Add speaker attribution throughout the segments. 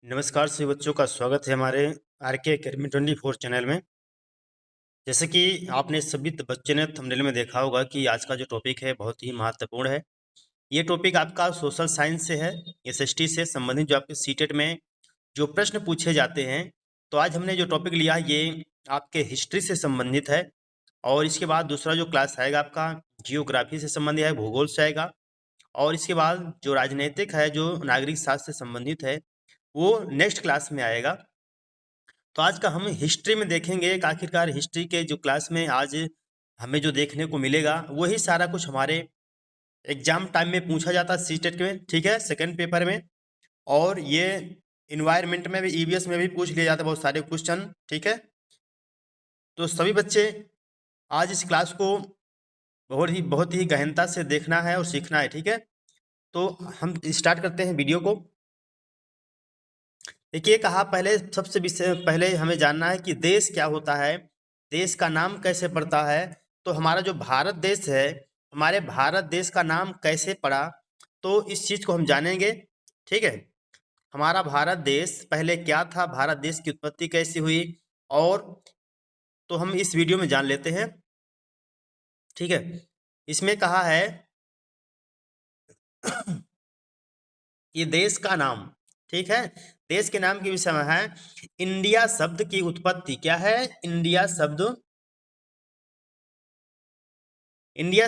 Speaker 1: नमस्कार सभी बच्चों का स्वागत है हमारे आर के अकेडमी 24 चैनल में। जैसे कि आपने सभी बच्चे ने थंबनेल में देखा होगा कि आज का जो टॉपिक है बहुत ही महत्वपूर्ण है। ये टॉपिक आपका सोशल साइंस से है, एसएसटी से संबंधित जो आपके सीटेट में जो प्रश्न पूछे जाते हैं। तो आज हमने जो टॉपिक लिया है ये आपके हिस्ट्री से संबंधित है, और इसके बाद दूसरा जो क्लास आएगा आपका जियोग्राफी से संबंधित है, भूगोल से आएगा, और इसके बाद जो राजनीतिक है, जो नागरिक शास्त्र से संबंधित है, वो नेक्स्ट क्लास में आएगा। तो आज का हम हिस्ट्री में देखेंगे कि आखिरकार हिस्ट्री के जो क्लास में आज हमें जो देखने को मिलेगा वही सारा कुछ हमारे एग्जाम टाइम में पूछा जाता है सीटेट में, ठीक है, सेकंड पेपर में। और ये इन्वायरमेंट में भी, ईवीएस में भी पूछ लिए जाते हैं बहुत सारे क्वेश्चन, ठीक है। तो सभी बच्चे आज इस क्लास को बहुत ही गहनता से देखना है और सीखना है, ठीक है। तो हम स्टार्ट करते हैं वीडियो को। देखिए, कहा पहले सबसे पहले हमें जानना है कि देश क्या होता है, देश का नाम कैसे पड़ता है। तो हमारा जो भारत देश है, हमारे भारत देश का नाम कैसे पड़ा, तो इस चीज को हम जानेंगे, ठीक है। हमारा भारत देश पहले क्या था, भारत देश की उत्पत्ति कैसी हुई, और तो हम इस वीडियो में जान लेते हैं, ठीक है। इसमें कहा है ये देश का नाम, ठीक है, देश के नाम के विषय में है। इंडिया शब्द की उत्पत्ति क्या है, इंडिया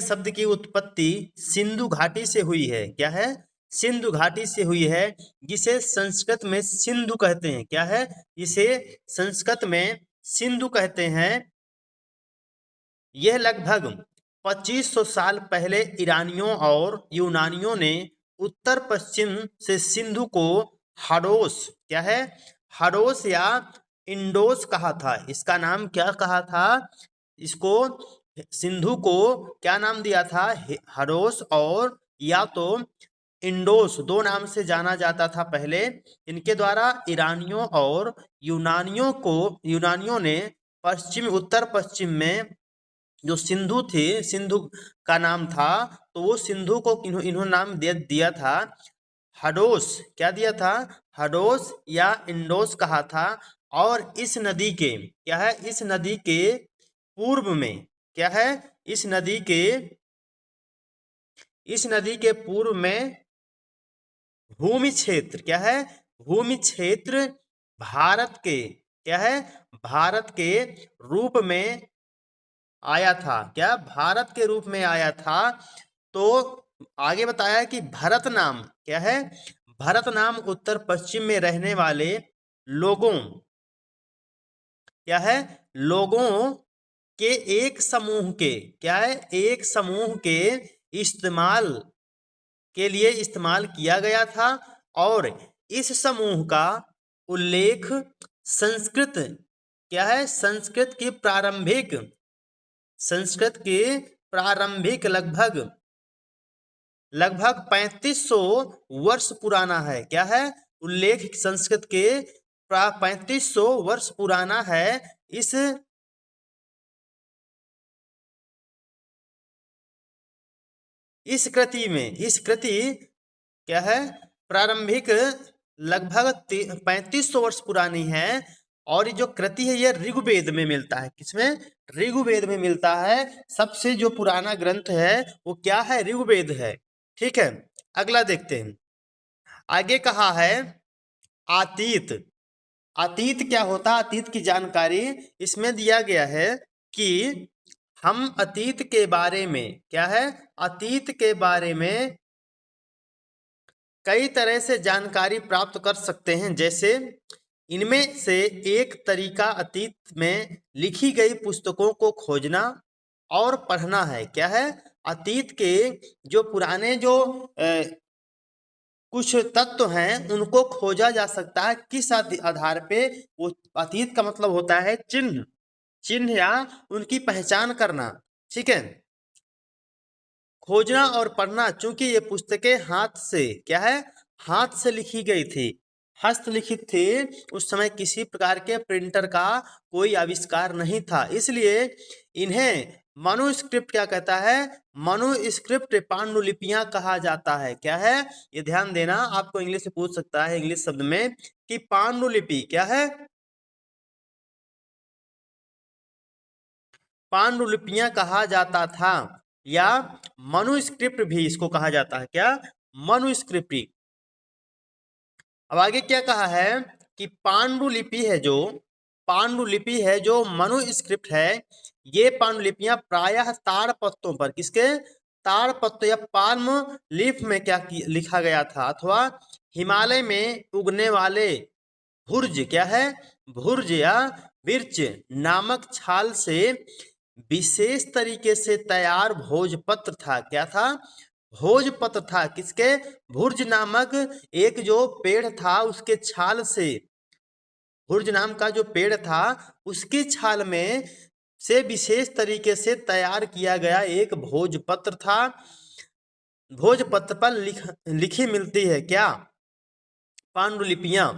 Speaker 1: शब्द की उत्पत्ति सिंधु घाटी से हुई है। क्या है, सिंधु घाटी से हुई है, जिसे संस्कृत में सिंधु कहते हैं। क्या है, इसे संस्कृत में सिंधु कहते हैं। यह लगभग 2500 साल पहले ईरानियों और यूनानियों ने उत्तर पश्चिम से सिंधु को हाडोस, क्या है, हाडोस या इंडोस कहा था। इसका नाम क्या कहा था, इसको सिंधु को क्या नाम दिया था, हाडोस और या तो इंडोस, दो नाम से जाना जाता था पहले। इनके द्वारा ईरानियों और यूनानियों ने उत्तर पश्चिम में जो सिंधु थी, सिंधु का नाम था, तो वो सिंधु को इन्होंने नाम दिया था हाडोस। क्या दिया था, हाडोस या इंडोस कहा था। और इस नदी के, क्या है, इस नदी के पूर्व में, क्या है, इस नदी के पूर्व में भूमि क्षेत्र, क्या है, भूमि क्षेत्र भारत के, क्या है, भारत के रूप में आया था। क्या, भारत के रूप में आया था। तो आगे बताया कि भरत नाम, क्या है, भरत नाम उत्तर पश्चिम में रहने वाले लोगों, क्या है, लोगों के एक समूह के, क्या है, एक समूह के इस्तेमाल के लिए इस्तेमाल किया गया था। और इस समूह का उल्लेख संस्कृत, क्या है, संस्कृत के प्रारंभिक लगभग 3500 वर्ष पुराना है। क्या है, उल्लेख संस्कृत के 3500 वर्ष पुराना है। इस कृति क्या है, प्रारंभिक लगभग 3500 वर्ष पुरानी है। और ये जो कृति है ये ऋग्वेद में मिलता है। किसमें, ऋग्वेद में मिलता है। सबसे जो पुराना ग्रंथ है वो क्या है, ऋग्वेद है, ठीक है। अगला देखते हैं, आगे कहा है अतीत। अतीत क्या होता है, अतीत की जानकारी इसमें दिया गया है कि हम अतीत के बारे में, क्या है, अतीत के बारे में कई तरह से जानकारी प्राप्त कर सकते हैं। जैसे इनमें से एक तरीका अतीत में लिखी गई पुस्तकों को खोजना और पढ़ना है। क्या है, अतीत के जो पुराने जो कुछ तत्व हैं उनको खोजा जा सकता है। किस आधार पे, वो अतीत का मतलब होता है चिन्ह या उनकी पहचान करना, ठीक है। खोजना और पढ़ना, चूंकि ये पुस्तकें हाथ से, क्या है, हाथ से लिखी गई थी, हस्तलिखित थी। उस समय किसी प्रकार के प्रिंटर का कोई आविष्कार नहीं था, इसलिए इन्हें मनुस्क्रिप्ट क्या कहता है? मनुस्क्रिप्ट पांडुलिपियां कहा जाता है। क्या है? ये ध्यान देना, आपको इंग्लिश से पूछ सकता है इंग्लिश शब्द में कि पांडुलिपि क्या है? पांडुलिपियां कहा जाता था, या मनुस्क्रिप्ट भी इसको कहा जाता है। क्या? मनुस्क्रिप्ट। अब आगे क्या कहा है कि पांडुलिपि है जो मनुस्क्रिप्ट है, ये पांडुलिपियां प्रायः ताड़पत्रों पर, किसके? ताड़पत्र या पाल्म लीफ में क्या लिखा गया था, अथवा हिमालय में उगने वाले भुर्ज, क्या है? भुर्ज या बिर्च नामक छाल से विशेष तरीके से तैयार भोजपत्र था। क्या था? भोजपत्र था। किसके? भुर्ज नामक एक जो पेड़ था उसके छाल से, भुर्ज नाम का जो पेड़ था उसकी छाल में से विशेष तरीके से तैयार किया गया एक भोजपत्र था। भोजपत्र पर लिखी मिलती है क्या? पांडुलिपियां।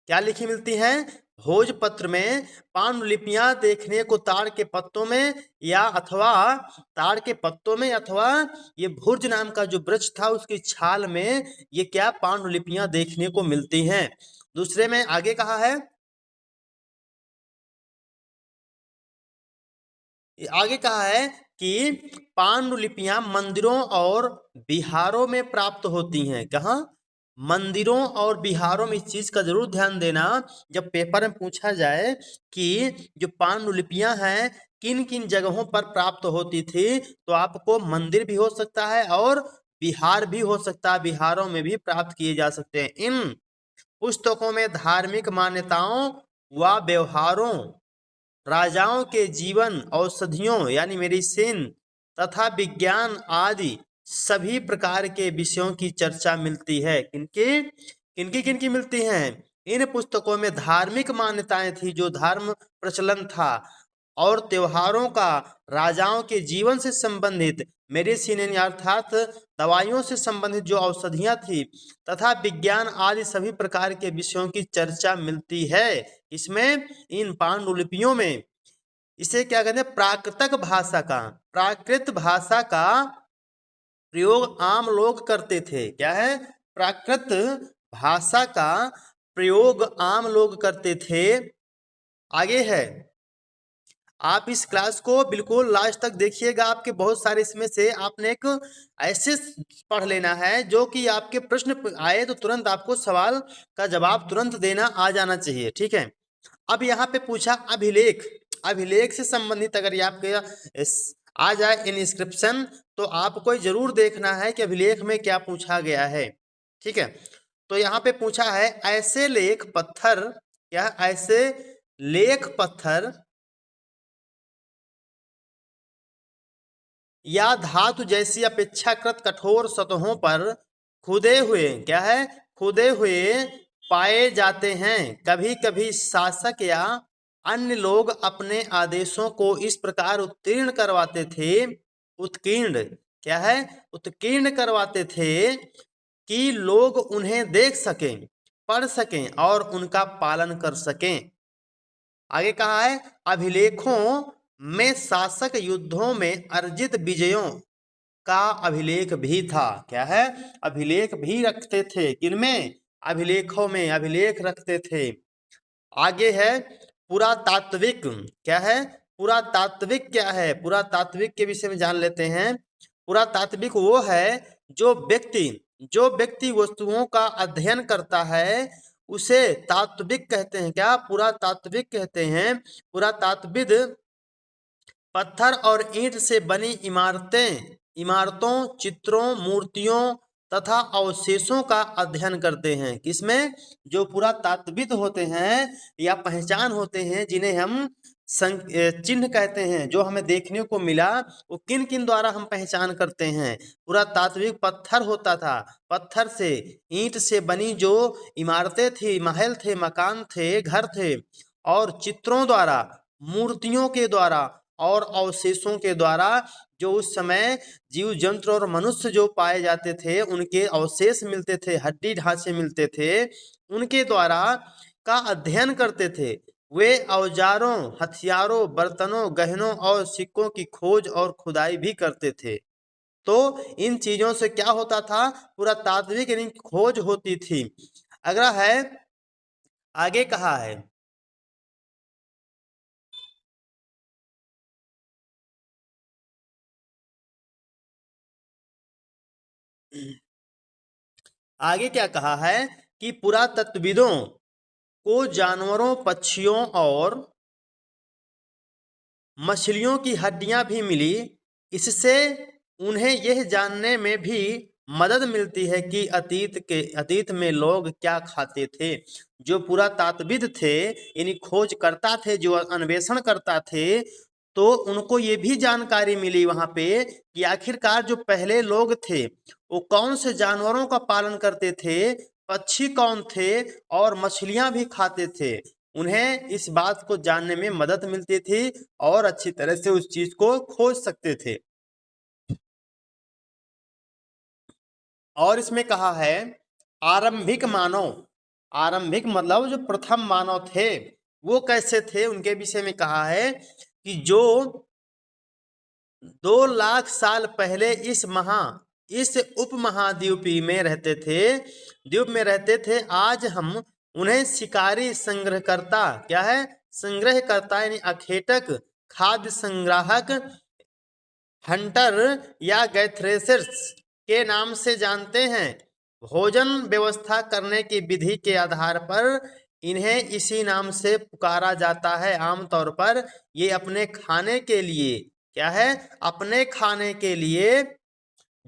Speaker 1: क्या लिखी मिलती हैं? भोजपत्र में पांडुलिपियां देखने को ताड़ के पत्तों में, या अथवा ताड़ के पत्तों में, अथवा ये भुर्ज नाम का जो वृक्ष था उसकी छाल में ये क्या पांडुलिपियां देखने को मिलती हैं। दूसरे में आगे कहा है, आगे कहा है कि पांडुलिपियां मंदिरों और बिहारों में प्राप्त होती हैं। कहाँ? मंदिरों और बिहारों में। इस चीज का जरूर ध्यान देना, जब पेपर में पूछा जाए कि जो पांडुलिपियां हैं किन किन जगहों पर प्राप्त होती थी, तो आपको मंदिर भी हो सकता है और बिहार भी हो सकता है, बिहारों में भी प्राप्त किए जा सकते हैं। इन पुस्तकों में धार्मिक मान्यताओं व व्यवहारों, राजाओं के जीवन, औषधियों यानी मेडिसिन तथा विज्ञान आदि सभी प्रकार के विषयों की चर्चा मिलती है। किनकी किनकी किनकी मिलती हैं? इन पुस्तकों में धार्मिक मान्यताएं थी, जो धर्म प्रचलन था, और त्योहारों का, राजाओं के जीवन से संबंधित मेडिसिन अर्थात दवाइयों से संबंधित जो औषधियां थी, तथा विज्ञान आदि सभी प्रकार के विषयों की चर्चा मिलती है। इसमें इन पांडुलिपियों में इसे क्या कहते हैं? प्राकृतक भाषा का, प्राकृत भाषा का प्रयोग आम लोग करते थे। क्या है? प्राकृत भाषा का प्रयोग आम लोग करते थे। आगे है, आप इस क्लास को बिल्कुल लास्ट तक देखिएगा, आपके बहुत सारे इसमें से आपने एक ऐसे पढ़ लेना है जो कि आपके प्रश्न आए तो तुरंत आपको सवाल का जवाब तुरंत देना आ जाना चाहिए। ठीक है, अब यहाँ पे पूछा अभिलेख, अभिलेख से संबंधित अगर ये आपके आ जाए इंस्क्रिप्शन, तो आपको जरूर देखना है कि अभिलेख में क्या पूछा गया है। ठीक है, तो यहाँ पे पूछा है ऐसे लेख पत्थर, क्या? ऐसे लेख पत्थर या धातु जैसी अपेक्षाकृत कठोर सतहों पर खुदे हुए, क्या है? खुदे हुए पाए जाते हैं। कभी कभी शासक या अन्य लोग अपने आदेशों को इस प्रकार उत्कीर्ण करवाते थे, उत्कीर्ण, क्या है? उत्कीर्ण करवाते थे कि लोग उन्हें देख सकें, पढ़ सकें और उनका पालन कर सकें। आगे कहा है अभिलेखों में शासक युद्धों में अर्जित विजयों का अभिलेख भी था। क्या है? अभिलेख भी रखते थे। किनमें? अभिलेखों में अभिलेख रखते थे। आगे है पुरातात्विक, क्या है? पुरातात्विक क्या है? पुरातात्विक के विषय में जान लेते हैं। पुरातात्विक वो है जो व्यक्ति वस्तुओं का अध्ययन करता है उसे तात्विक कहते हैं। क्या? पुरातात्विक कहते हैं। पुरातात्विद पत्थर और ईंट से बनी इमारतों, चित्रों, मूर्तियों तथा अवशेषों का अध्ययन करते हैं। किसमें? जो पुरातात्विद होते हैं या पहचान होते हैं, जिन्हें हम चिन्ह कहते हैं, जो हमें देखने को मिला, वो किन किन द्वारा हम पहचान करते हैं? पुरातात्विक पत्थर होता था, पत्थर से, ईंट से बनी जो इमारतें थी, महल थे, मकान थे, घर थे, और चित्रों द्वारा, मूर्तियों के द्वारा और अवशेषों के द्वारा, जो उस समय जीव जंतु और मनुष्य जो पाए जाते थे उनके अवशेष मिलते थे, हड्डी ढांचे मिलते थे, उनके द्वारा का अध्ययन करते थे। वे औजारों, हथियारों, बर्तनों, गहनों और सिक्कों की खोज और खुदाई भी करते थे। तो इन चीजों से क्या होता था, पुरातात्विक यानी खोज होती थी। अगला है, आगे कहा है, आगे क्या कहा है कि पुरातत्वविदों को जानवरों, पक्षियों और मछलियों की हड्डियां भी मिली। इससे उन्हें यह जानने में भी मदद मिलती है कि अतीत में लोग क्या खाते थे। जो पुरातात्विद थे यानी खोज करता थे, जो अन्वेषण करता थे, तो उनको ये भी जानकारी मिली वहां पे कि आखिरकार जो पहले लोग थे वो कौन से जानवरों का पालन करते थे, पक्षी कौन थे और मछलियां भी खाते थे। उन्हें इस बात को जानने में मदद मिलती थी और अच्छी तरह से उस चीज को खोज सकते थे। और इसमें कहा है आरंभिक मानव, आरंभिक मतलब जो प्रथम मानव थे वो कैसे थे, उनके विषय में कहा है कि जो 2 लाख साल पहले इस उपमहाद्वीपीय में रहते थे, द्वीप में रहते थे। आज हम उन्हें शिकारी, संग्रहकर्ता, क्या है, संग्रहकर्ता यानी अखेटक, खाद्य संग्राहक, हंटर या गैथ्रेसर्स के नाम से जानते हैं। भोजन व्यवस्था करने की विधि के आधार पर इन्हें इसी नाम से पुकारा जाता है। आमतौर पर ये अपने खाने के लिए, क्या है, अपने खाने के लिए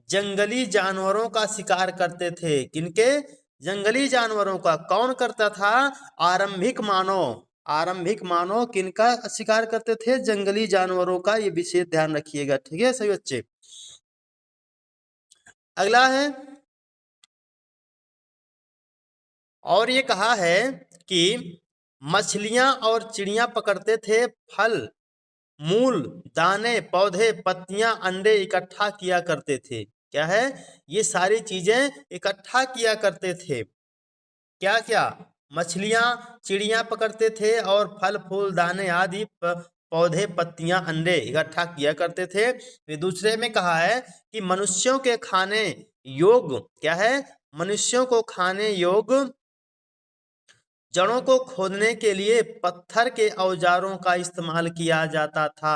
Speaker 1: जंगली जानवरों का शिकार करते थे। किनके? जंगली जानवरों का। कौन करता था? आरंभिक मानव। आरंभिक मानव किनका शिकार करते थे? जंगली जानवरों का। ये विशेष ध्यान रखिएगा, ठीक है सभी बच्चे। अगला है, और ये कहा है कि मछलियां और चिड़ियां पकड़ते थे, फल, मूल, दाने, पौधे, पत्तियां, अंडे इकट्ठा किया करते थे। क्या है? ये सारी चीजें इकट्ठा किया करते थे। क्या क्या? मछलियां, चिड़ियां पकड़ते थे और फल, फूल, दाने आदि पौधे, पत्तियां, अंडे इकट्ठा किया करते थे। फिर दूसरे में कहा है कि मनुष्यों के खाने योग, क्या है, मनुष्यों को खाने योग जड़ों को खोदने के लिए पत्थर के औजारों का इस्तेमाल किया जाता था।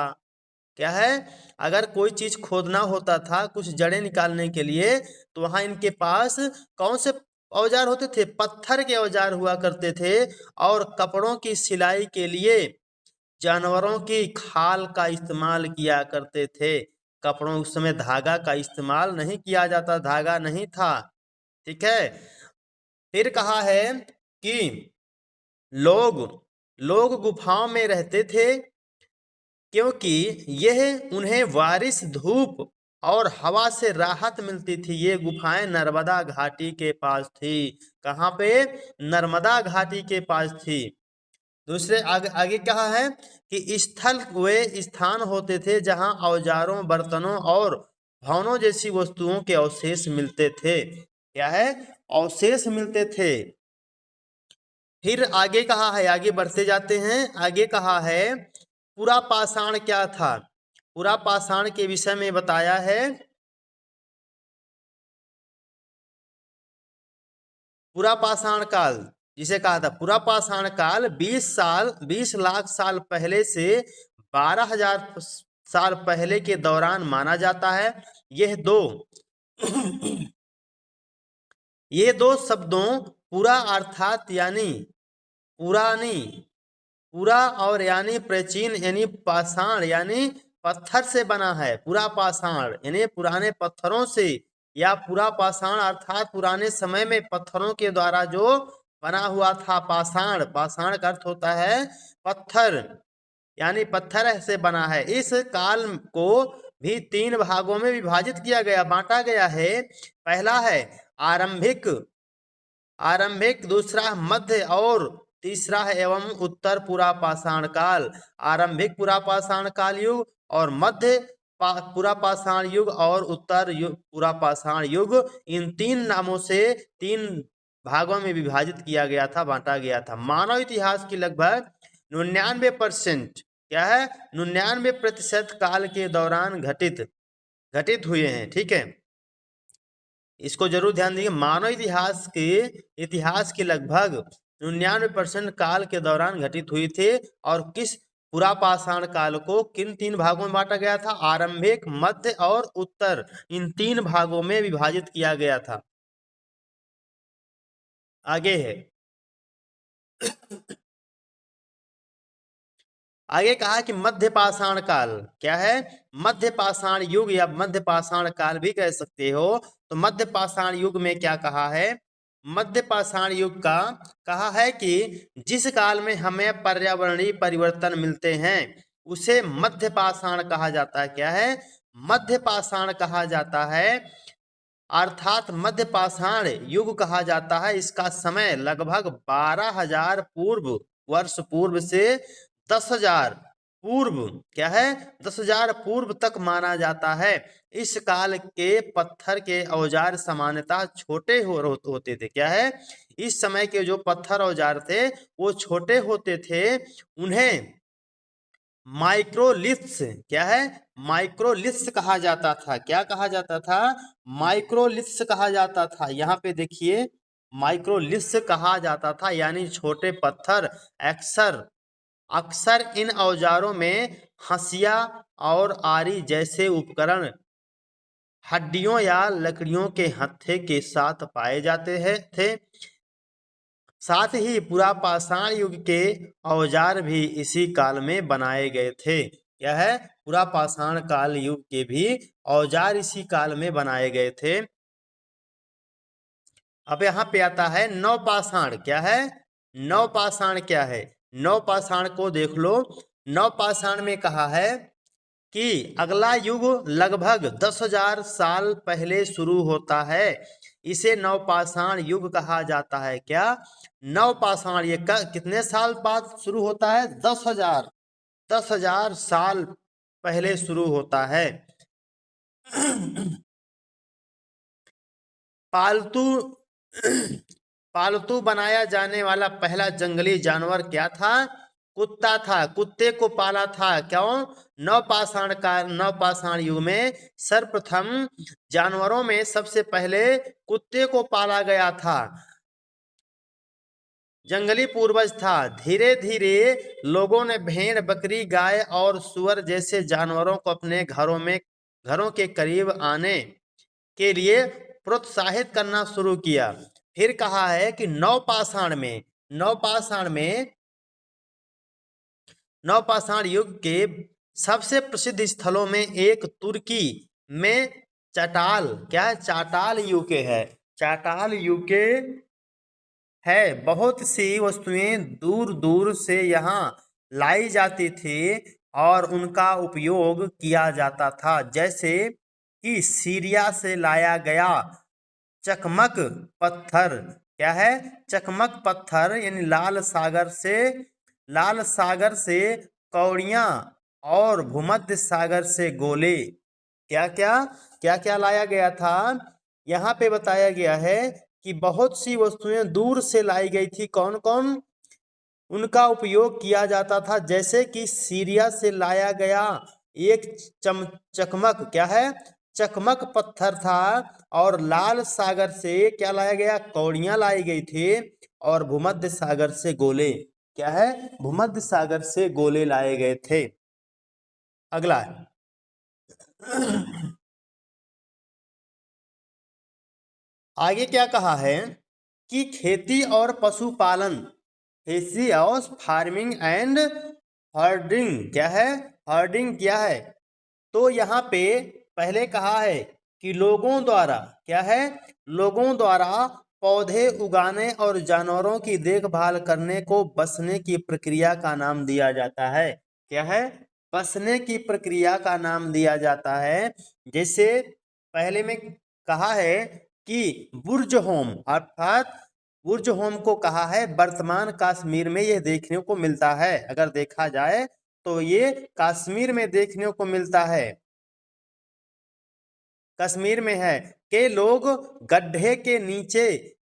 Speaker 1: क्या है? अगर कोई चीज खोदना होता था, कुछ जड़ें निकालने के लिए, तो वहां इनके पास कौन से औजार होते थे? पत्थर के औजार हुआ करते थे। और कपड़ों की सिलाई के लिए जानवरों की खाल का इस्तेमाल किया करते थे। कपड़ों, उस समय धागा का इस्तेमाल नहीं किया जाता, धागा नहीं था, ठीक है। फिर कहा है कि लोग लोग गुफाओं में रहते थे क्योंकि यह उन्हें बारिश, धूप और हवा से राहत मिलती थी। ये गुफाएं नर्मदा घाटी के पास थी। कहाँ पे? नर्मदा घाटी के पास थी। दूसरे आगे आगे कहा है कि स्थल वे स्थान होते थे जहां औजारों, बर्तनों और भवनों जैसी वस्तुओं के अवशेष मिलते थे। क्या है? अवशेष मिलते थे। फिर आगे कहा है, आगे बढ़ते जाते हैं, आगे कहा है पूरा पाषाण क्या था। पूरा पाषाण के विषय में बताया है। पूरा पाषाण काल जिसे कहा था, पूरा पाषाण काल 20 लाख साल पहले से 12,000 साल पहले के दौरान माना जाता है। यह दो ये दो शब्दों पूरा अर्थात यानी पुरानी, पूरा और यानी प्राचीन यानी पाषाण यानी पत्थर से बना है। पूरा पाषाण यानी पुराने पत्थरों से, या पूरा पाषाण अर्थात पुराने समय में पत्थरों के द्वारा जो बना हुआ था। पाषाण, पाषाण का अर्थ होता है पत्थर, यानी पत्थर से बना है। इस काल को भी 3 भागों में विभाजित किया गया, बांटा गया है। पहला है आरंभिक, आरंभिक, दूसरा मध्य और तीसरा है एवं उत्तर पूरा पाषाण काल। आरंभिक पूरा पाषाण काल युग और मध्य पूरा पाषाण युग और उत्तर पूरा पाषाण युग, इन 3 नामों से 3 भागों में विभाजित किया गया था, बांटा गया था। मानव इतिहास की लगभग 99% क्या है, 99% काल के दौरान घटित हुए हैं। ठीक है, इसको जरूर ध्यान दीजिए। मानव इतिहास के लगभग 99% काल के दौरान घटित हुई थे। और किस पुरापाषाण काल को किन 3 भागों में बांटा गया था? आरंभिक, मध्य और उत्तर, इन 3 भागों में विभाजित किया गया था। आगे है, आगे कहा कि मध्य पाषाण काल क्या है? मध्य पाषाण युग या मध्य पाषाण काल भी कह सकते हो। तो मध्य पाषाण युग में क्या कहा है? मध्य पाषाण युग का कहा है कि जिस काल में हमें पर्यावरणीय परिवर्तन मिलते हैं उसे मध्य पाषाण कहा जाता है। क्या है? मध्य पाषाण कहा जाता है, अर्थात मध्य पाषाण युग कहा जाता है। इसका समय लगभग 12,000 वर्ष पूर्व से 10,000 पूर्व क्या है? 10,000 पूर्व तक माना जाता है। इस काल के पत्थर के औजार सामान्यतः छोटे होते थे। क्या है? इस समय के जो पत्थर औजार थे वो छोटे होते थे। उन्हें माइक्रोलिथ्स क्या है? माइक्रोलिथ्स कहा जाता था। क्या कहा जाता था? माइक्रोलिथ्स कहा जाता था। यहाँ पे देखिए, माइक्रोलिथ्स कहा जाता था, यानी छोटे पत्थर। अक्सर इन औजारों में हंसिया और आरी जैसे उपकरण हड्डियों या लकड़ियों के हत्थे के साथ पाए जाते थे। साथ ही पुरापाषाण युग के औजार भी इसी काल में बनाए गए थे। क्या है? पुरापाषाण काल युग के भी औजार इसी काल में बनाए गए थे। अब यहाँ पे आता है नवपाषाण। क्या है? नवपाषाण क्या है? नवपाषाण को देख लो। नवपाषाण में कहा है कि अगला युग लगभग 10,000 साल पहले शुरू होता है। इसे नवपाषाण युग कहा जाता है। क्या? नवपाषाण ये कितने साल बाद शुरू होता है? 10,000 साल पहले शुरू होता है। पालतू बनाया जाने वाला पहला जंगली जानवर क्या था? कुत्ता था। कुत्ते को पाला था। क्यों? नवपाषाण युग में सर्वप्रथम जानवरों में सबसे पहले कुत्ते को पाला गया था। जंगली पूर्वज था। धीरे धीरे लोगों ने भेड़, बकरी, गाय और सुअर जैसे जानवरों को अपने घरों के करीब आने के लिए प्रोत्साहित करना शुरू किया। फिर कहा है कि नवपाषाण युग के सबसे प्रसिद्ध स्थलों में एक तुर्की में चाटाल क्या है? चाटाल यूके है। चाटाल यूके है। बहुत सी वस्तुएं दूर दूर से यहाँ लाई जाती थी और उनका उपयोग किया जाता था, जैसे कि सीरिया से लाया गया चकमक पत्थर। क्या है? चकमक पत्थर, यानी लाल सागर से कौड़ियाँ और भूमध्य सागर से गोले। क्या क्या क्या क्या लाया गया था? यहाँ पे बताया गया है कि बहुत सी वस्तुएं दूर से लाई गई थी। कौन कौन? उनका उपयोग किया जाता था, जैसे कि सीरिया से लाया गया एक चकमक क्या है? चकमक पत्थर था। और लाल सागर से क्या लाया गया? कौड़ियां लाई गई थी। और भूमध्य सागर से गोले। क्या है? भूमध्य सागर से गोले लाए गए थे। अगला आगे क्या कहा है कि खेती और पशुपालन, फार्मिंग एंड हर्डिंग। क्या है? हर्डिंग क्या है? तो यहाँ पे पहले कहा है कि लोगों द्वारा क्या है? लोगों द्वारा पौधे उगाने और जानवरों की देखभाल करने को बसने की प्रक्रिया का नाम दिया जाता है। क्या है? बसने की प्रक्रिया का नाम दिया जाता है। जैसे पहले में कहा है कि बुर्ज होम, अर्थात बुर्ज होम को कहा है वर्तमान कश्मीर में यह देखने को मिलता है। अगर देखा जाए तो ये कश्मीर में देखने को मिलता है। कश्मीर में है कि लोग गड्ढे के नीचे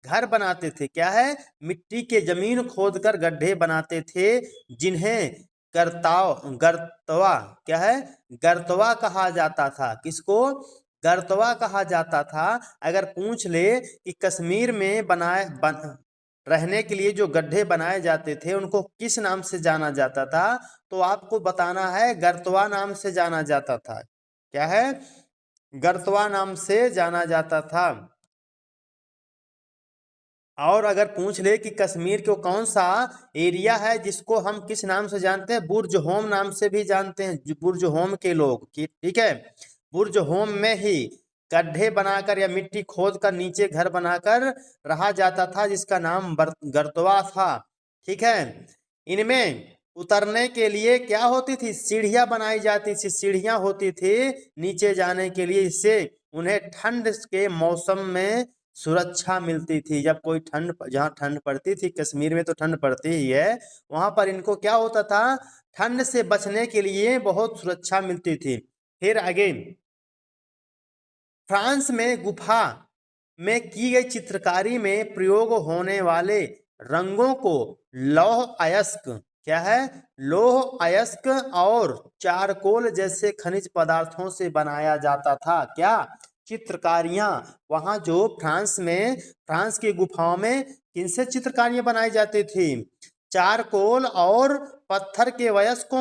Speaker 1: घर बनाते थे। क्या है? मिट्टी के जमीन खोदकर गड्ढे बनाते थे, जिन्हें गर्तवा, क्या है? गर्तवा कहा जाता था। किसको? गर्तवा कहा जाता था। अगर पूछ ले कि कश्मीर में रहने के लिए जो गड्ढे बनाए जाते थे उनको किस नाम से जाना जाता था, तो आपको बताना है गर्तवा नाम से जाना जाता था। क्या है? गर्तवा नाम से जाना जाता था। और अगर पूछ ले कि कश्मीर को कौन सा एरिया है जिसको हम किस नाम से जानते हैं, बुर्ज होम नाम से भी जानते हैं, बुर्ज होम के लोग। ठीक है, बुर्ज होम में ही गड्ढे बनाकर या मिट्टी खोद कर नीचे घर बनाकर रहा जाता था, जिसका नाम गर्तवा था। ठीक है, इनमें उतरने के लिए क्या होती थी? सीढ़ियां बनाई जाती थी, सीढ़ियां होती थी नीचे जाने के लिए। इससे उन्हें ठंड के मौसम में सुरक्षा मिलती थी। जब कोई जहाँ ठंड पड़ती थी, कश्मीर में तो ठंड पड़ती ही है, वहां पर इनको क्या होता था? ठंड से बचने के लिए बहुत सुरक्षा मिलती थी। फिर आगे, फ्रांस में गुफा में की गई चित्रकारी में प्रयोग होने वाले रंगों को लौह अयस्क, क्या है? लौह अयस्क और चारकोल जैसे खनिज पदार्थों से बनाया जाता था। क्या? चित्रकारियां। वहां जो फ्रांस की गुफाओं में किनसे चित्रकारियां बनाई जाती थी? चारकोल और पत्थर के वयस्क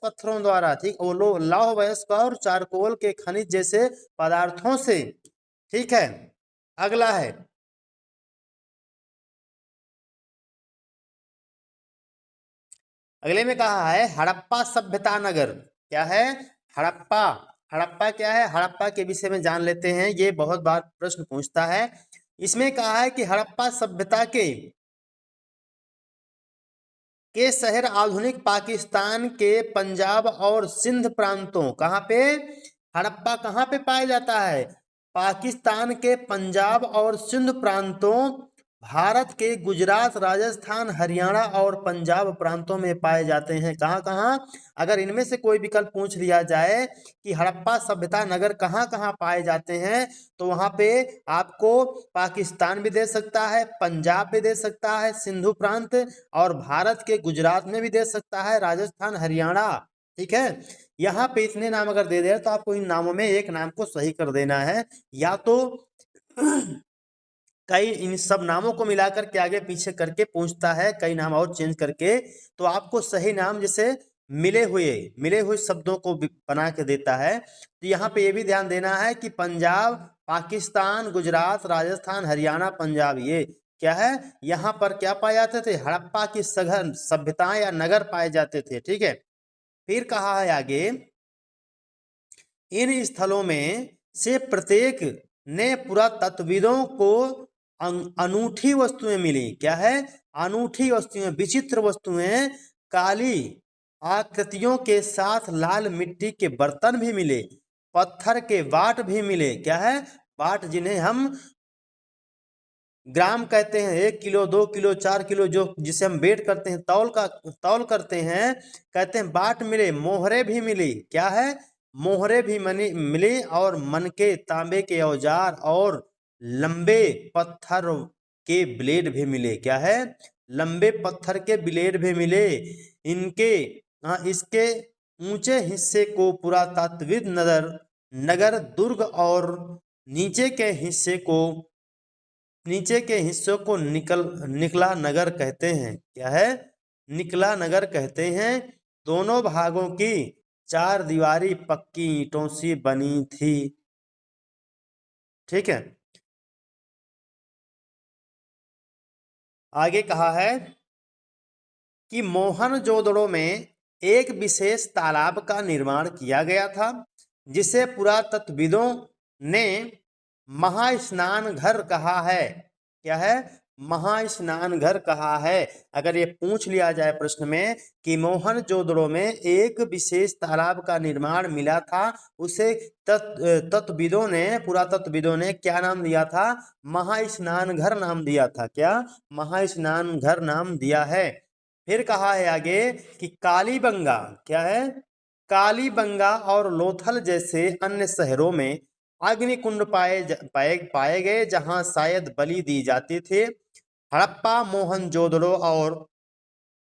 Speaker 1: पत्थरों द्वारा। ठीक, वो लौह वयस्क और चारकोल के खनिज जैसे पदार्थों से। ठीक है, अगला है, अगले में कहा है हड़प्पा सभ्यता नगर। क्या है? हड़प्पा। हड़प्पा क्या है? हड़प्पा के विषय में जान लेते हैं, ये बहुत बार प्रश्न पूछता है। इसमें कहा है कि हड़प्पा सभ्यता के शहर आधुनिक पाकिस्तान के पंजाब और सिंध प्रांतों, कहाँ पे? हड़प्पा कहाँ पे पाया जाता है? पाकिस्तान के पंजाब और सिंध प्रांतों, भारत के गुजरात, राजस्थान, हरियाणा और पंजाब प्रांतों में पाए जाते हैं। कहाँ कहाँ? अगर इनमें से कोई विकल्प पूछ लिया जाए कि हड़प्पा सभ्यता नगर कहाँ कहाँ पाए जाते हैं, तो वहां पे आपको पाकिस्तान भी दे सकता है, पंजाब भी दे सकता है, सिंधु प्रांत, और भारत के गुजरात में भी दे सकता है, राजस्थान, हरियाणा। ठीक है, यहाँ पे इतने नाम अगर दे दे तो आपको इन नामों में एक नाम को सही कर देना है, या तो कई इन सब नामों को मिलाकर के आगे पीछे करके पूछता है, कई नाम और चेंज करके, तो आपको सही नाम जैसे मिले हुए शब्दों को बना के देता है। तो यहाँ पे ये भी ध्यान देना है कि पंजाब, पाकिस्तान, गुजरात, राजस्थान, हरियाणा, पंजाब, ये क्या है? यहाँ पर क्या पाए जाते थे? हड़प्पा की सघन सभ्यताएं या नगर पाए जाते थे। ठीक है, फिर कहा है आगे, इन स्थलों में से प्रत्येक ने पुरातत्वविदों को अनूठी वस्तुएं मिली। क्या है? अनूठी वस्तुएं, विचित्र वस्तुएं, काली आकृतियों के साथ लाल मिट्टी के बर्तन भी मिले, पत्थर के वाट भी मिले। क्या है? वाट, जिन्हें हम ग्राम कहते हैं, 1 किलो, 2 किलो, 4 किलो, जो जिसे हम वेट करते हैं, तौल करते हैं, कहते हैं बाट मिले। मोहरे भी मिली। क्या है? मोहरे भी मिली, और मनके, तांबे के औजार, और लंबे पत्थर के ब्लेड भी मिले। क्या है? लंबे पत्थर के ब्लेड भी मिले। इसके ऊंचे हिस्से को पुरातात्विक नगर दुर्ग, और नीचे के हिस्से को निकला नगर कहते हैं। क्या है? निकला नगर कहते हैं। दोनों भागों की चार दीवारी पक्की ईंटों से बनी थी। ठीक है, आगे कहा है कि मोहनजोदड़ो में एक विशेष तालाब का निर्माण किया गया था, जिसे पुरातत्वविदों ने महास्नान घर कहा है। क्या है? महास्नान घर कहा है। अगर ये पूछ लिया जाए प्रश्न में कि मोहनजोदड़ो में एक विशेष तालाब का निर्माण मिला था, उसे पुरातत्वविदों ने क्या नाम दिया था? महास्नान घर नाम दिया था। क्या? महास्नान घर नाम दिया है। फिर कहा है आगे कि कालीबंगा, क्या है? कालीबंगा और लोथल जैसे अन्य शहरों में अग्निकुंड पाए गए जहां शायद बलि दी जाती थी। हड़प्पा, मोहनजोदड़ो और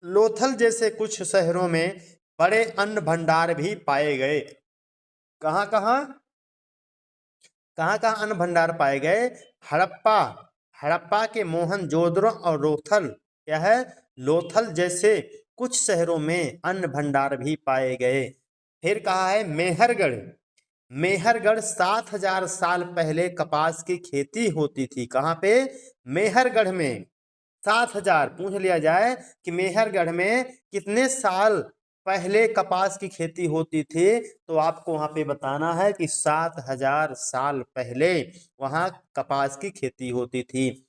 Speaker 1: लोथल जैसे कुछ शहरों में बड़े अन्न भंडार भी पाए गए। कहाँ कहाँ कहाँ कहाँ अन्न भंडार पाए गए? हड़प्पा, हड़प्पा के मोहनजोदड़ो और लोथल, क्या है, लोथल जैसे कुछ शहरों में अन्न भंडार भी पाए गए। फिर कहा है मेहरगढ़, मेहरगढ़ 7,000 साल पहले कपास की खेती होती थी। कहाँ पे? मेहरगढ़ में 7,000। पूछ लिया जाए कि मेहरगढ़ में कितने साल पहले कपास की खेती होती थी, तो आपको वहां पे बताना है कि 7,000 साल पहले वहां कपास की खेती होती थी।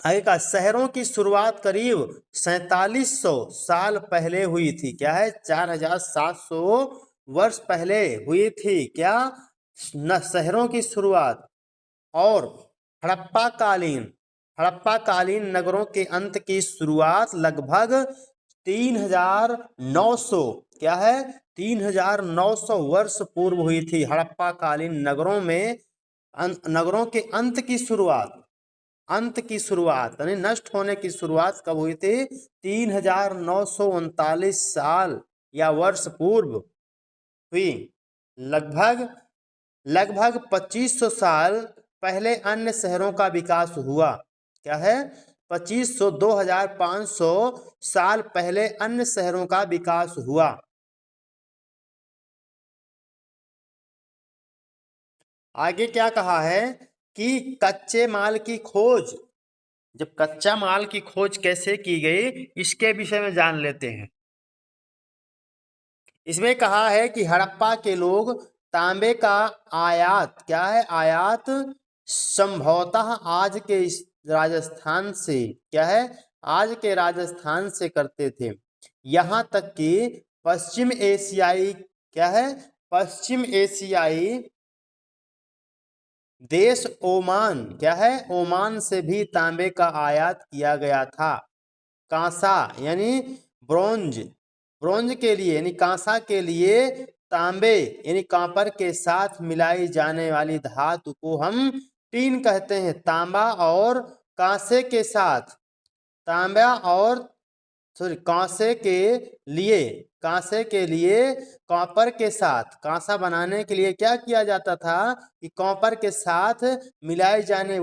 Speaker 1: आगे का, शहरों की शुरुआत करीब 4700 साल पहले हुई थी। क्या है? 4,700 वर्ष पहले हुई थी। क्या? न शहरों की शुरुआत। और हड़प्पा कालीन, हड़प्पा कालीन नगरों के अंत की शुरुआत लगभग 3,900, क्या है, 3,900 वर्ष पूर्व हुई थी। हड़प्पा कालीन नगरों में नगरों के अंत की शुरुआत, अंत की शुरुआत यानी नष्ट होने की शुरुआत कब हुई थी? 3,939 साल या वर्ष पूर्व हुई। लगभग लगभग 2500 साल पहले अन्य शहरों का विकास हुआ। क्या है? 2500, 2,500 साल पहले अन्य शहरों का विकास हुआ। आगे क्या कहा है कि कच्चे माल की खोज, जब कच्चा माल की खोज कैसे की गई इसके विषय में जान लेते हैं। इसमें कहा है कि हड़प्पा के लोग तांबे का आयात, क्या है, आयात संभवतः आज के राजस्थान से, क्या है, आज के राजस्थान से करते थे। यहाँ तक कि पश्चिम एशियाई, क्या है, पश्चिम एशियाई देश ओमान, क्या है, ओमान से भी तांबे का आयात किया गया था। कांसा यानी ब्रोंज, ब्रोंज के लिए यानी कांसा के लिए तांबे यानी कॉपर के साथ मिलाई जाने वाली धातु को हम टीन कहते हैं। तांबा और कांसे के साथ, तांबा और सॉरी कांसे के लिए, कांसे के लिए कॉपर के साथ, कांसा बनाने के लिए क्या किया जाता था कि कॉपर के साथ मिलाई जाने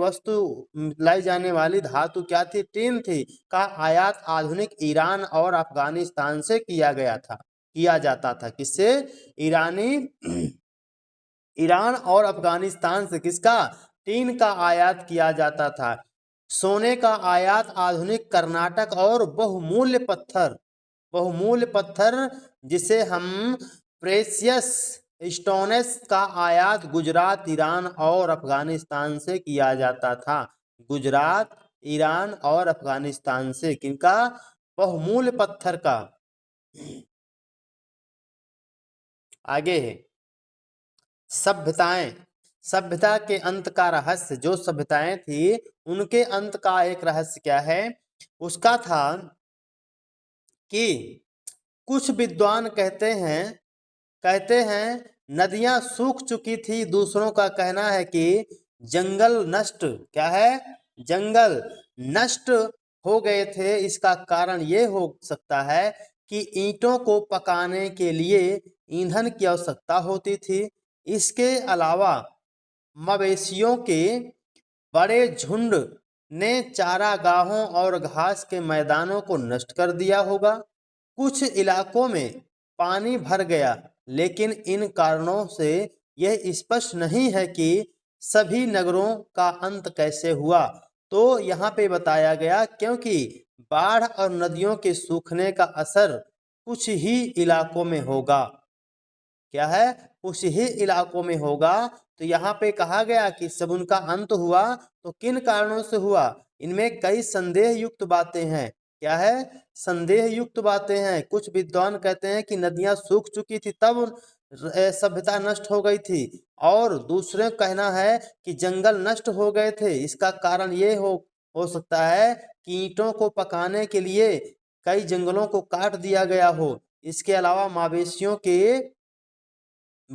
Speaker 1: वाली धातु क्या थी? टीन थी। का आयात आधुनिक ईरान और अफगानिस्तान से किया जाता था। किससे? ईरान और अफगानिस्तान से किसका? टीन का आयात किया जाता था। सोने का आयात आधुनिक कर्नाटक और बहुमूल्य पत्थर जिसे हम प्रेशियस स्टोन्स का आयात गुजरात, ईरान और अफगानिस्तान से किया जाता था। गुजरात, ईरान और अफगानिस्तान से किनका? बहुमूल्य पत्थर का। आगे है सभ्यताएं, सभ्यता के अंत का रहस्य। जो सभ्यताएं थी उनके अंत का एक रहस्य क्या है? उसका था कि कुछ विद्वान कहते हैं नदियां सूख चुकी थी। दूसरों का कहना है कि जंगल नष्ट, क्या है, जंगल नष्ट हो गए थे। इसका कारण ये हो सकता है कि ईंटों को पकाने के लिए ईंधन की आवश्यकता होती थी। इसके अलावा मवेशियों के बड़े झुंड ने चारागाहों और घास के मैदानों को नष्ट कर दिया होगा। कुछ इलाकों में पानी भर गया, लेकिन इन कारणों से यह स्पष्ट नहीं है कि सभी नगरों का अंत कैसे हुआ। तो यहाँ पे बताया गया क्योंकि बाढ़ और नदियों के सूखने का असर कुछ ही इलाकों में होगा। क्या है? कुछ ही इलाकों में होगा। तो यहाँ पे कहा गया कि सब उनका अंत हुआ, तो किन कारणों से हुआ? इनमें कई संदेह युक्त बातें हैं। क्या है? संदेह युक्त बातें हैं। कुछ विद्वान कहते हैं कि नदियां सूख चुकी थी तब सभ्यता नष्ट हो गई थी, और दूसरे कहना है कि जंगल नष्ट हो गए थे। इसका कारण ये हो सकता है कि ईंटों को पकाने के लिए कई जंगलों को काट दिया गया हो। इसके अलावा मवेशियों के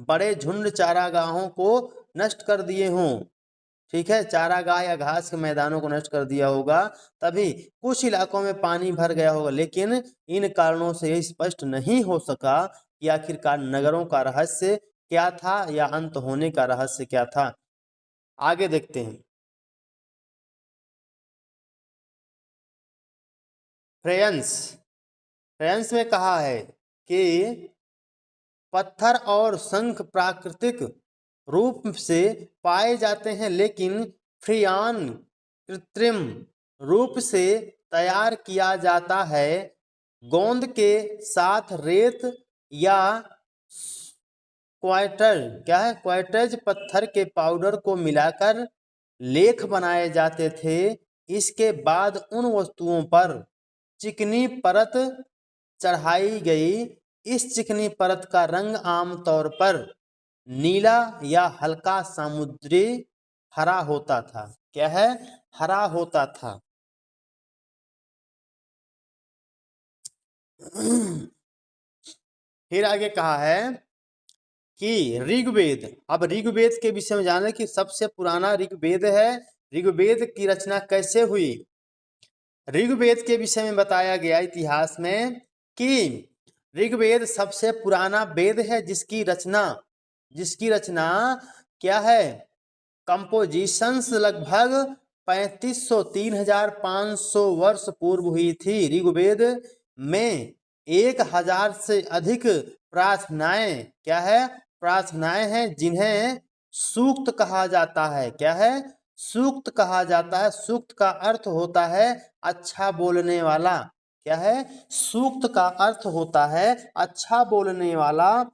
Speaker 1: बड़े झुंड चारागाहों को नष्ट कर दिए हों, ठीक है, चारागाह या घास के मैदानों को नष्ट कर दिया होगा, तभी कुछ इलाकों में पानी भर गया होगा। लेकिन इन कारणों से यह स्पष्ट नहीं हो सका कि आखिरकार नगरों का रहस्य क्या था या अंत होने का रहस्य क्या था। आगे देखते हैं। फ्रेंस में कहा है कि पत्थर और शंख प्राकृतिक रूप से पाए जाते हैं, लेकिन फ्रियान कृत्रिम रूप से तैयार किया जाता है। गोंद के साथ रेत या क्वार्ट्ज पत्थर के पाउडर को मिलाकर लेख बनाए जाते थे। इसके बाद उन वस्तुओं पर चिकनी परत चढ़ाई गई। इस चिकनी परत का रंग आमतौर पर नीला या हल्का समुद्री हरा होता था। क्या है? हरा होता था। फिर आगे कहा है कि ऋग्वेद, अब ऋग्वेद के विषय में जाने कि सबसे पुराना ऋग्वेद है। ऋग्वेद की रचना कैसे हुई? ऋग्वेद के विषय में बताया गया इतिहास में कि ऋग्वेद सबसे पुराना वेद है जिसकी रचना क्या है? कंपोजिशंस लगभग 3500-3500 वर्ष पूर्व हुई थी। ऋग्वेद में 1000 से अधिक प्रार्थनाएं क्या है? प्रार्थनाएं हैं जिन्हें सूक्त कहा जाता है। क्या है? सूक्त कहा जाता है। सूक्त का अर्थ होता है अच्छा बोलने वाला। क्या है? सूक्त का अर्थ होता है अच्छा बोलने वाला।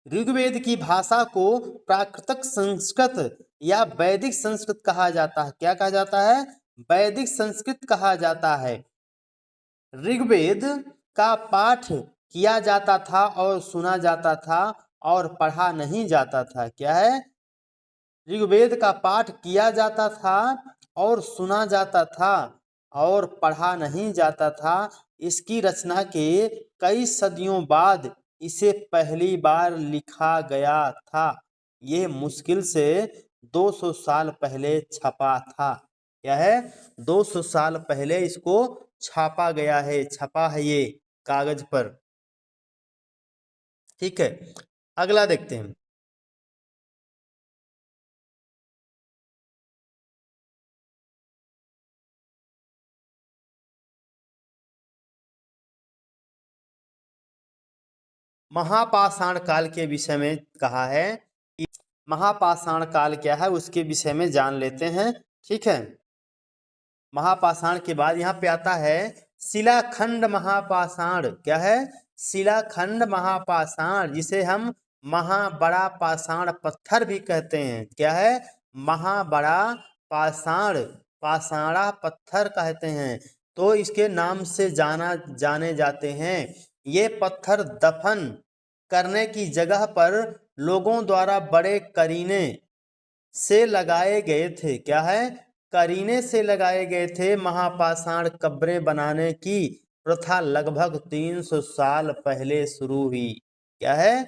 Speaker 1: ऋग्वेद की भाषा को प्राकृतिक संस्कृत या वैदिक संस्कृत कहा जाता है। क्या कहा जाता है? वैदिक संस्कृत कहा जाता है। ऋग्वेद का पाठ किया जाता था और सुना जाता था और पढ़ा नहीं जाता था। क्या है? ऋग्वेद का पाठ किया जाता था और सुना जाता था और पढ़ा नहीं जाता था। इसकी रचना के कई सदियों बाद इसे पहली बार लिखा गया था। यह मुश्किल से 200 साल पहले छपा था। क्या है? 200 साल पहले इसको छापा गया है, छपा है ये कागज पर। ठीक है, अगला देखते हैं। महापाषाण काल के विषय में कहा है कि महापाषाण काल क्या है उसके विषय में जान लेते हैं। ठीक है, महापाषाण के बाद यहाँ पे आता है शिलाखंड महापाषाण। क्या है? शिलाखंड महापाषाण, जिसे हम महाबड़ा पाषाण पत्थर भी कहते हैं। क्या है? महाबड़ा पाषाण, पाषाणा पत्थर कहते हैं। तो इसके नाम से जाने जाते हैं। ये पत्थर दफन करने की जगह पर लोगों द्वारा बड़े करीने से लगाए गए थे। क्या है? करीने से लगाए गए थे। महापाषाण कब्रें बनाने की प्रथा लगभग 300 साल पहले शुरू हुई। क्या है?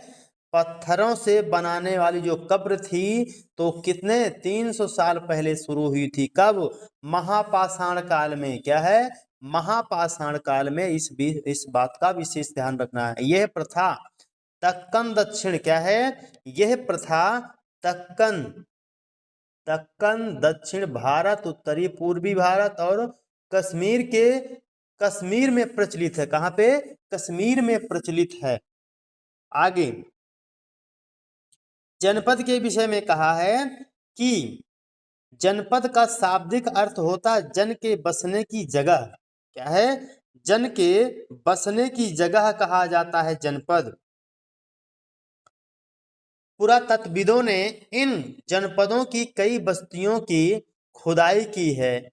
Speaker 1: पत्थरों से बनाने वाली जो कब्र थी तो कितने 300 साल पहले शुरू हुई थी। कब? महापाषाण काल में। क्या है? महापाषाण काल में। इस बात का विशेष ध्यान रखना है। यह प्रथा दक्कन दक्षिण, क्या है? यह प्रथा दक्कन दक्षिण भारत, उत्तरी पूर्वी भारत और कश्मीर में प्रचलित है। कहाँ पे? कश्मीर में प्रचलित है। आगे जनपद के विषय में कहा है कि जनपद का शाब्दिक अर्थ होता है जन के बसने की जगह। क्या है? जन के बसने की जगह कहा जाता है जनपद। पुरातत्वविदों ने इन जनपदों की कई बस्तियों की खुदाई की है।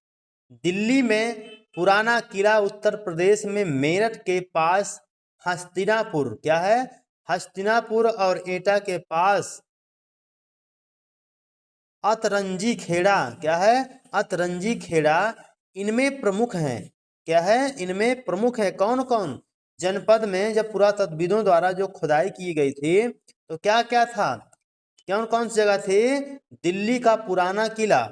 Speaker 1: दिल्ली में पुराना किला, उत्तर प्रदेश में मेरठ के पास हस्तिनापुर। क्या है? हस्तिनापुर और एटा के पास अतरंजी खेड़ा। क्या है? अतरंजी खेड़ा इनमें प्रमुख हैं। क्या है? इनमें प्रमुख है। कौन कौन? जनपद में जब पुरातत्वविदों द्वारा जो खुदाई की गई थी तो क्या क्या था? कौन कौन सी जगह थी? दिल्ली का पुराना किला,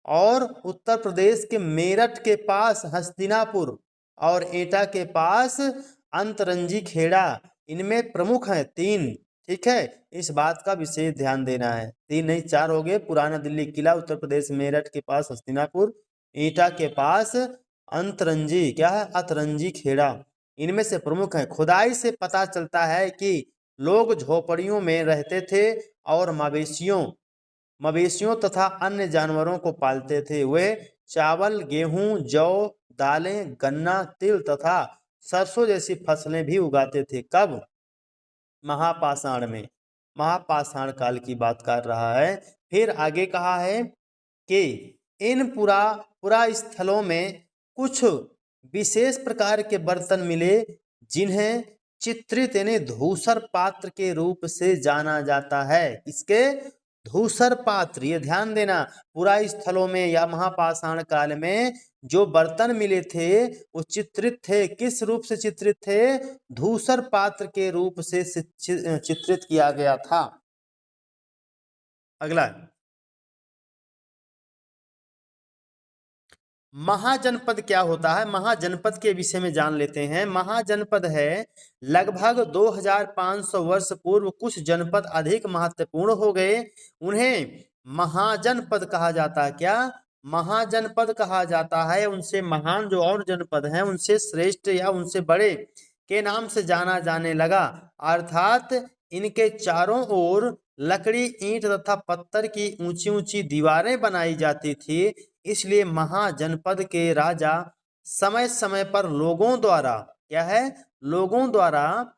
Speaker 1: और उत्तर प्रदेश के मेरठ के पास हस्तिनापुर, और एटा के पास अंतरंजी खेड़ा। इनमें प्रमुख हैं 3। ठीक है, इस बात का विशेष ध्यान देना है। 3 नहीं 4 हो गए। पुराना दिल्ली किला, उत्तर प्रदेश मेरठ के पास हस्तिनापुर, एटा के पास अंतरंजी, क्या है? अतरंजी खेड़ा। इनमें से प्रमुख है। खुदाई से पता चलता है कि लोग झोपड़ियों में रहते थे और मवेशियों तथा अन्य जानवरों को पालते थे। वे चावल, गेहूं, जौ, दालें, गन्ना, तिल तथा सरसों जैसी फसलें भी उगाते थे। कब? महापाषाण में। महापाषाण काल की बात कर रहा है। फिर आगे कहा है कि इन पुरा स्थलों में कुछ विशेष प्रकार के बर्तन मिले, जिन्हें चित्रित यानी धूसर पात्र के रूप से जाना जाता है। इसके धूसर पात्र, ये ध्यान देना, पुरा स्थलों में या महापाषाण काल में जो बर्तन मिले थे वो चित्रित थे। किस रूप से चित्रित थे? धूसर पात्र के रूप से चित्रित किया गया था। अगला, महाजनपद क्या होता है? महाजनपद के विषय में जान लेते हैं। महाजनपद है लगभग 2500 वर्ष पूर्व कुछ जनपद अधिक महत्वपूर्ण हो गए, उन्हें महाजनपद कहा जाता है। क्या? महाजनपद कहा जाता है। उनसे महान जो और जनपद हैं उनसे श्रेष्ठ या उनसे बड़े के नाम से जाना जाने लगा। अर्थात इनके चारों ओर लकड़ी, ईंट तथा पत्थर की ऊंची ऊंची दीवारें बनाई जाती थी। इसलिए महाजनपद के राजा समय समय पर लोगों द्वारा, क्या है? लोगों द्वारा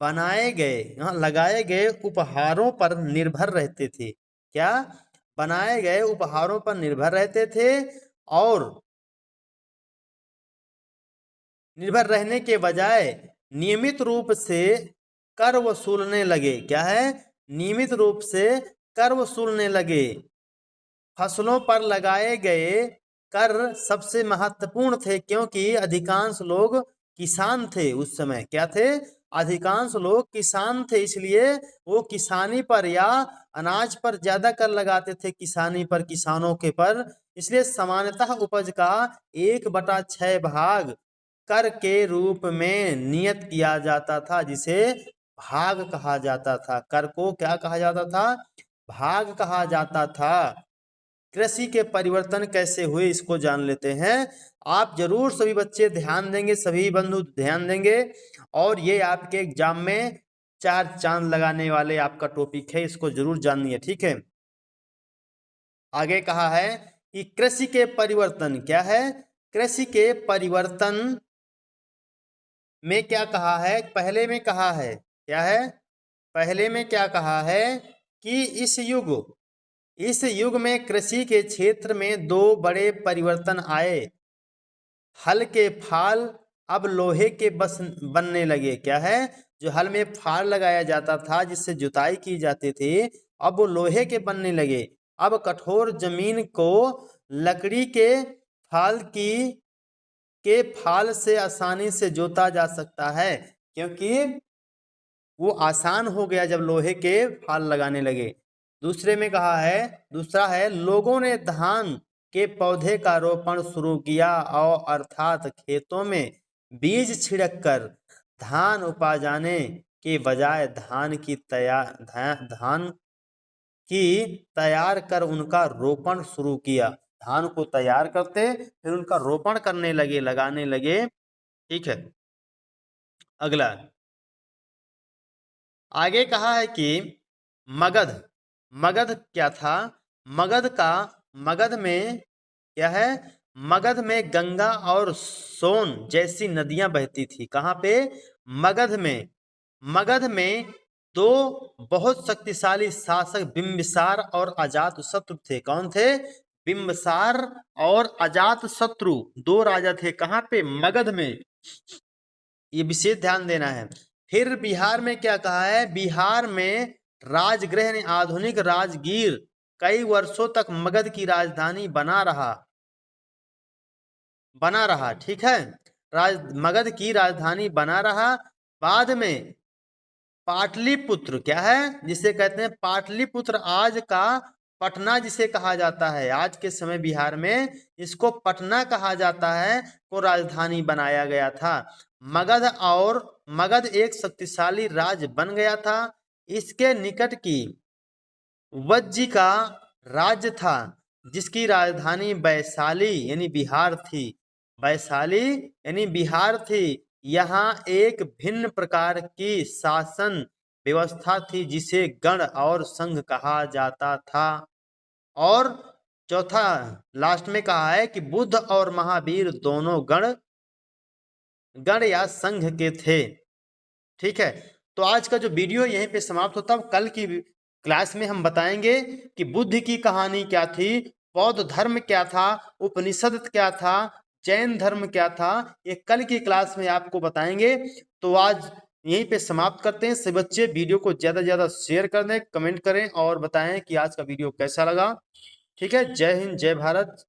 Speaker 1: बनाए गए, यहाँ लगाए गए उपहारों पर निर्भर रहते थे। क्या? बनाए गए उपहारों पर निर्भर रहते थे, और निर्भर रहने के बजाय नियमित रूप से कर वसूलने लगे। क्या है? नियमित रूप से कर वसूलने लगे। फसलों पर लगाए गए कर सबसे महत्वपूर्ण थे, क्योंकि अधिकांश लोग किसान थे उस समय। क्या थे? अधिकांश लोग किसान थे, इसलिए वो किसानी पर या अनाज पर ज्यादा कर लगाते थे, किसानी पर, किसानों के पर। इसलिए सामान्यतः उपज का 1/6 भाग कर के रूप में नियत किया जाता था, जिसे भाग कहा जाता था। कर को क्या कहा जाता था? भाग कहा जाता था। कृषि के परिवर्तन कैसे हुए इसको जान लेते हैं। आप जरूर सभी बच्चे ध्यान देंगे, सभी बंधु ध्यान देंगे, और ये आपके एग्जाम में 4 चांद लगाने वाले आपका टॉपिक है, इसको जरूर जानिए। ठीक है, आगे कहा है कि कृषि के परिवर्तन, क्या है? कृषि के परिवर्तन में क्या कहा है? पहले में कहा है, क्या है? पहले में क्या कहा है कि इस युग में कृषि के क्षेत्र में 2 बड़े परिवर्तन आए। हल के फाल अब लोहे के बस बनने लगे। क्या है? जो हल में फाल लगाया जाता था जिससे जुताई की जाती थी, अब वो लोहे के बनने लगे। अब कठोर जमीन को लकड़ी के फाल से आसानी से जोता जा सकता है, क्योंकि वो आसान हो गया जब लोहे के फाल लगाने लगे। दूसरा है लोगों ने धान के पौधे का रोपण शुरू किया, और अर्थात खेतों में बीज छिड़ककर धान उपाजाने के बजाय धान की तैयार कर उनका रोपण शुरू किया। धान को तैयार करते फिर उनका रोपण करने लगे, लगाने लगे। ठीक है, अगला आगे कहा है कि मगध क्या था? मगध में क्या है? मगध में गंगा और सोन जैसी नदियां बहती थी। कहाँ पे? मगध में 2 बहुत शक्तिशाली शासक बिंबिसार और अजातशत्रु थे। कौन थे? बिंबिसार और अजातशत्रु 2 राजा थे। कहाँ पे? मगध में। ये विशेष ध्यान देना है। फिर बिहार में क्या कहा है? बिहार में राजगृह ने आधुनिक राजगीर कई वर्षों तक मगध की राजधानी बना रहा। ठीक है, मगध की राजधानी बना रहा। बाद में पाटलिपुत्र क्या है, जिसे कहते हैं पाटलिपुत्र, आज का पटना जिसे कहा जाता है, आज के समय बिहार में इसको पटना कहा जाता है, को राजधानी बनाया गया था। मगध एक शक्तिशाली राज्य बन गया था। इसके निकट की वज्जी का राज्य था, जिसकी राजधानी वैशाली यानी बिहार थी। वैशाली यानी बिहार थी। यहाँ एक भिन्न प्रकार की शासन व्यवस्था थी, जिसे गण और संघ कहा जाता था। और चौथा लास्ट में कहा है कि बुद्ध और महावीर दोनों गण या संघ के थे। ठीक है, तो आज का जो वीडियो यहीं पे समाप्त होता है। कल की क्लास में हम बताएंगे कि बुद्ध की कहानी क्या थी, बौद्ध धर्म क्या था, उपनिषद क्या था, जैन धर्म क्या था, ये कल की क्लास में आपको बताएंगे। तो आज यहीं पे समाप्त करते हैं। सभी बच्चे वीडियो को ज्यादा से ज्यादा शेयर कर दें, कमेंट करें और बताएं कि आज का वीडियो कैसा लगा। ठीक है, जय हिंद, जय भारत।